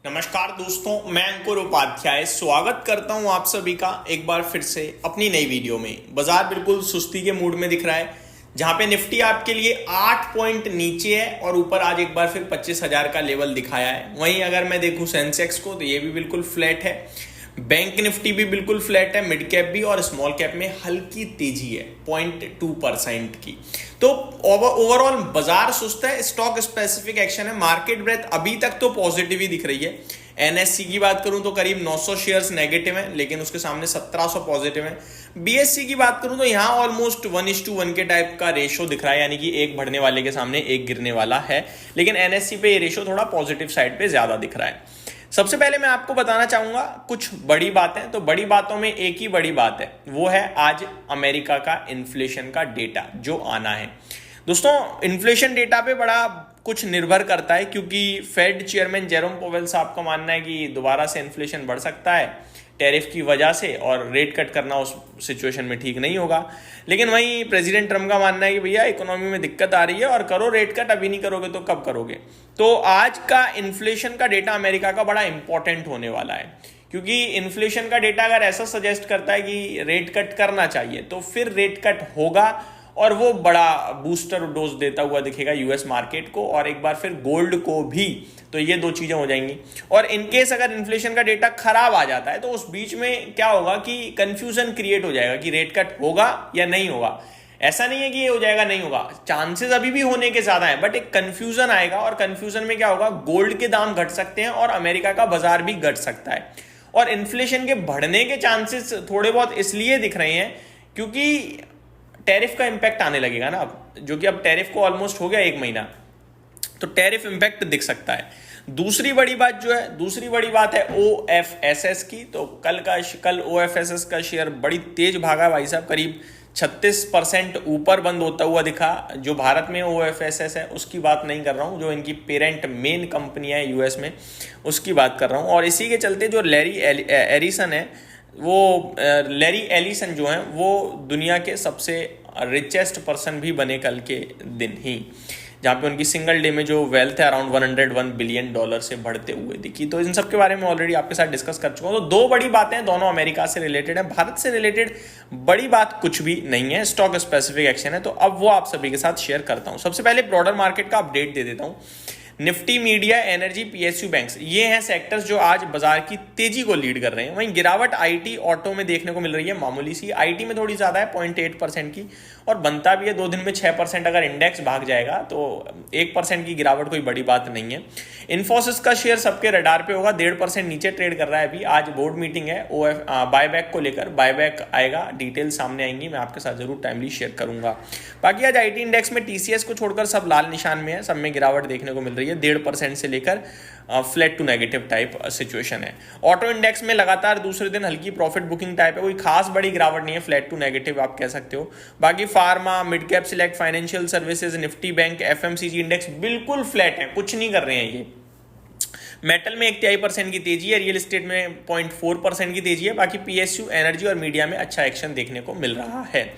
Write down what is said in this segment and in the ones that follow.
नमस्कार दोस्तों, मैं अंकुर उपाध्याय स्वागत करता हूं आप सभी का एक बार फिर से अपनी नई वीडियो में। बाजार बिल्कुल सुस्ती के मूड में दिख रहा है, जहां पे निफ्टी आपके लिए 8 पॉइंट नीचे है और ऊपर आज एक बार फिर 25,000 का लेवल दिखाया है। वहीं अगर मैं देखूं सेंसेक्स को तो ये भी बिल्कुल फ्लैट है, बैंक निफ्टी भी बिल्कुल फ्लैट है, मिड कैप भी और स्मॉल कैप में हल्की तेजी है 0.2% की। तो ओवरऑल बाजार सुस्त है, स्टॉक स्पेसिफिक एक्शन है, मार्केट ब्रेथ अभी तक तो पॉजिटिव ही दिख रही है। एनएससी की बात करूं तो करीब 900 शेयर्स नेगेटिव हैं, लेकिन उसके सामने 1700 पॉजिटिव हैं। बीएससी की बात करूं तो यहां ऑलमोस्ट 1:1 के टाइप का रेशो दिख रहा है, यानी कि एक बढ़ने वाले के सामने एक गिरने वाला है, लेकिन एनएससी पे ये रेशो थोड़ा पॉजिटिव साइड पे ज्यादा दिख रहा है। सबसे पहले मैं आपको बताना चाहूंगा कुछ बड़ी बातें। तो बड़ी बातों में एक ही बड़ी बात है, वो है आज अमेरिका का इन्फ्लेशन का डेटा जो आना है। दोस्तों, इन्फ्लेशन डेटा पे बड़ा कुछ निर्भर करता है, क्योंकि फेड चेयरमैन जेरोम पोवेल साहब का मानना है कि दोबारा से इन्फ्लेशन बढ़ सकता है टैरिफ की वजह से, और रेट कट करना उस सिचुएशन में ठीक नहीं होगा। लेकिन वहीं प्रेसिडेंट ट्रम्प का मानना है कि भैया इकोनॉमी में दिक्कत आ रही है और करो रेट कट, अभी नहीं करोगे तो कब करोगे। तो आज का इन्फ्लेशन का डेटा अमेरिका का बड़ा इंपॉर्टेंट होने वाला है, क्योंकि इन्फ्लेशन का डेटा अगर ऐसा सजेस्ट करता है कि रेट कट करना चाहिए तो फिर रेट कट होगा और वो बड़ा बूस्टर डोज देता हुआ दिखेगा यूएस मार्केट को और एक बार फिर गोल्ड को भी। तो ये दो चीजें हो जाएंगी। और इनकेस अगर इन्फ्लेशन का डेटा खराब आ जाता है तो उस बीच में क्या होगा कि कंफ्यूजन क्रिएट हो जाएगा कि रेट कट होगा या नहीं होगा। ऐसा नहीं है कि ये हो जाएगा नहीं होगा, चांसेस अभी भी होने के ज्यादा है, बट एक कंफ्यूजन आएगा और कंफ्यूजन में क्या होगा, गोल्ड के दाम घट सकते हैं और अमेरिका का बाजार भी घट सकता है। और इन्फ्लेशन के बढ़ने के चांसेस थोड़े बहुत इसलिए दिख रहे हैं क्योंकि टैरिफ का इंपैक्ट आने लगेगा ना, अब जो कि अब टैरिफ को ऑलमोस्ट हो गया 1 महीना, तो टैरिफ इंपैक्ट दिख सकता है। दूसरी बड़ी बात है ओएफएसएस की। तो कल ओएफएसएस का शेयर बड़ी तेज भागा भाई साहब, करीब 36% ऊपर बंद होता हुआ दिखा। जो भारत में ओएफएसएस है उसकी बात नहीं कर रहा हूँ, जो इनकी पेरेंट मेन कंपनियां है यूएस में उसकी बात कर रहा हूँ। और इसी के चलते जो लैरी एलिसन जो हैं वो दुनिया के सबसे रिचेस्ट पर्सन भी बने कल के दिन ही, जहाँ पे उनकी सिंगल डे में जो वेल्थ है अराउंड $101 बिलियन से बढ़ते हुए दिखी। तो इन सब के बारे में ऑलरेडी आपके साथ डिस्कस कर चुका हूँ। तो दो बड़ी बातें, दोनों अमेरिका से रिलेटेड है, भारत से रिलेटेड बड़ी बात कुछ भी नहीं है, स्टॉक स्पेसिफिक एक्शन है। तो अब वो आप सभी के साथ शेयर करता हूँ। सबसे पहले ब्रॉडर मार्केट का अपडेट दे देता हूँ। Nifty, media, energy, PSU banks, ये हैं सेक्टर्स जो आज बाजार की तेजी को लीड कर रहे हैं। वहीं गिरावट आईटी, ऑटो में देखने को मिल रही है, मामूली सी। आईटी में थोड़ी ज्यादा है 0.8% की, और बनता भी है 2 दिन में 6%। अगर इंडेक्स भाग जाएगा तो 1% की गिरावट कोई बड़ी बात नहीं है। इन्फोसिस का शेयर सबके रडार पे होगा, 1.5% नीचे ट्रेड कर रहा है अभी। आज बोर्ड मीटिंग है बायबैक को लेकर, बायबैक आएगा, डिटेल सामने आएंगी, मैं आपके साथ जरूर टाइमली शेयर करूंगा। बाकी आज आईटी इंडेक्स में टीसीएस को छोड़कर सब लाल निशान में है, सब में गिरावट देखने को मिल रही है, 1.5% से लेकर flat to negative type situation है। ऑटो इंडेक्स में लगातार दूसरे दिन हल्की प्रॉफिट बुकिंग टाइप है, कोई खास बड़ी गिरावट नहीं है, फ्लैट टू नेगेटिव आप कह सकते हो। बाकी pharma, mid cap, select, financial services, Nifty bank, FMCG index बिल्कुल फ्लैट है, कुछ नहीं कर रहे हैं ये। मेटल में 1.5% की तेजी है, रियल एस्टेट में 0.4% की तेजी है। बाकी पीएसयू, एनर्जी और मीडिया में अच्छा एक्शन देखने को मिल रहा है।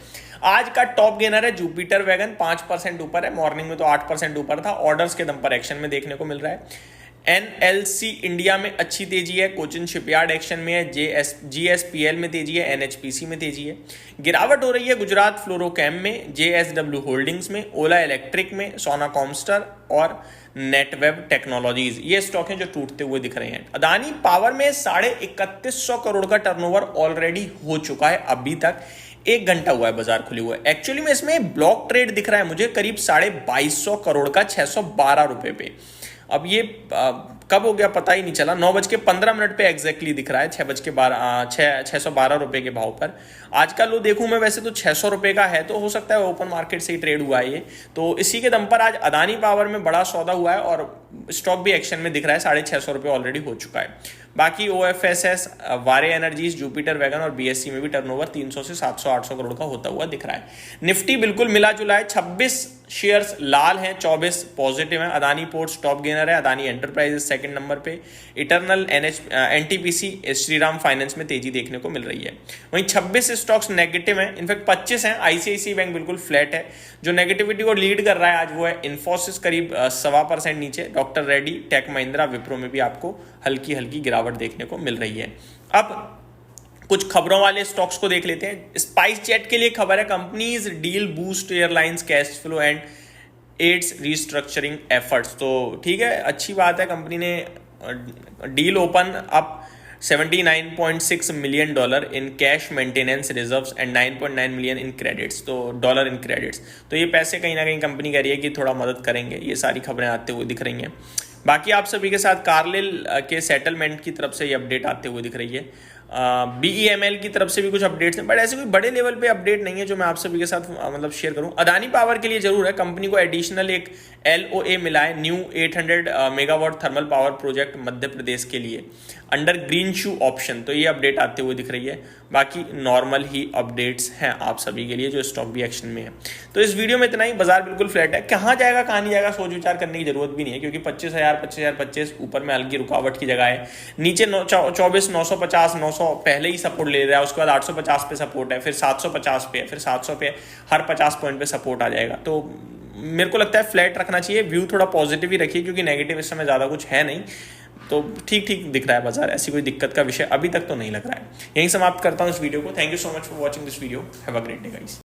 आज का टॉप गेनर है जुपिटर वैगन, 5% ऊपर है, मॉर्निंग में तो 8% ऊपर था, ऑर्डर्स के दम पर एक्शन में देखने को मिल रहा है। एनएलसी इंडिया में अच्छी तेजी है, कोचिन शिपयार्ड एक्शन में है, जीएसपीएल में तेजी है, एनएचपीसी में तेजी है। गिरावट हो रही है गुजरात फ्लोरोकेम में, जेएसडब्ल्यू होल्डिंग्स में, ओला इलेक्ट्रिक में, सोना कॉमस्टर और नेटवेब टेक्नोलॉजीज, ये स्टॉक हैं जो टूटते हुए दिख रहे हैं। अदानी पावर में 3150 करोड़ का टर्नओवर ऑलरेडी हो चुका है, अभी तक 1 घंटा हुआ है बाजार खुले हुए। एक्चुअली में इसमें ब्लॉक ट्रेड दिख रहा है मुझे करीब 2250 करोड़ का 612 रुपए पे। अब ये कब हो गया पता ही नहीं चला, 9:15 पे एग्जैक्टली दिख रहा है, 612 रुपए के भाव पर। आज का लो देखूं मैं वैसे तो 600 रुपए का है, तो हो सकता है ओपन मार्केट से ही ट्रेड हुआ है ये। तो इसी के दम पर आज अदानी पावर में बड़ा सौदा हुआ है और स्टॉक भी एक्शन में दिख रहा है, 650 रुपए ऑलरेडी हो चुका है। बाकी ओएफएसएस, वारे एनर्जीज, जुपिटर वैगन और बीएससी में भी टर्नओवर 300 से 700-800 करोड़ का होता हुआ दिख रहा है। निफ्टी बिल्कुल मिला जुला है, 26 शेयर्स लाल हैं, 24 पॉजिटिव हैं। अदानी पोर्ट्स टॉप गेनर है, अदानी एंटरप्राइजेस सेकंड नंबर पे, इटर्नल एनटीपीसी श्रीराम फाइनेंस में तेजी देखने को मिल रही है। वहीं 26 स्टॉक्स नेगेटिव हैं, इनफैक्ट 25 हैं। आईसीआईसीआई बैंक बिल्कुल फ्लैट है। जो नेगेटिविटी को लीड कर रहा है आज वो है इन्फोसिस, करीब 1.25% नीचे। डॉक्टर रेड्डी, टेक महिंद्रा, विप्रो में भी आपको हल्की हल्की गिरावट देखने को मिल रही है। अब कुछ खबरों वाले स्टॉक्स को देख लेते हैं। स्पाइस जेट के लिए खबर है, companies deal boost airlines cash flow and aids restructuring efforts. तो ठीक है, अच्छी बात है, कंपनी ने deal open up $79.6 million in cash maintenance reserves and 9.9 million in credits, तो डॉलर इन क्रेडिट्स। तो ये पैसे कहीं ना कहीं कंपनी कह रही है कि थोड़ा मदद करेंगे। ये सारी खबरें आते हुए दिख रही हैं। बाकी आप सभी के साथ कार्लिल के सेटलमेंट की तरफ से ये अपडेट आते हुए दिख रही है। BEML की तरफ से भी कुछ अपडेट्स हैं, बट ऐसे कोई बड़े लेवल पे अपडेट नहीं है जो मैं आप सभी के साथ मतलब शेयर करूं। अदानी पावर के लिए जरूर है, कंपनी को एडिशनल एक LOA मिला है, new 800 megawatt thermal power project Madhya Pradesh के लिए अंडर ग्रीन शू ऑप्शन। तो ये अपडेट आते हुए दिख रही है। बाकी नॉर्मल ही अपडेट्स हैं आप सभी के लिए जो स्टॉक भी एक्शन में है। तो इस वीडियो में इतना ही। बाजार बिल्कुल फ्लैट है, कहाँ जाएगा कहाँ नहीं जाएगा सोच विचार करने की जरूरत भी नहीं है, क्योंकि 25,000 ऊपर में हल्की रुकावट की जगह है। नीचे 24,950 900 पहले ही सपोर्ट ले रहा है, उसके बाद 850 पे सपोर्ट है, फिर 750 पे है, फिर 700 पे, हर 50 पॉइंट पे सपोर्ट आ जाएगा। तो मेरे को लगता है फ्लैट रखना चाहिए, व्यू थोड़ा पॉजिटिव ही रखिए, क्योंकि नेगेटिव इस समय ज़्यादा कुछ है नहीं। तो ठीक ठीक दिख रहा है बाजार, ऐसी कोई दिक्कत का विषय अभी तक तो नहीं लग रहा है। यहीं समाप्त करता हूँ इस वीडियो को। Thank you so much for watching this video. Have a great day guys.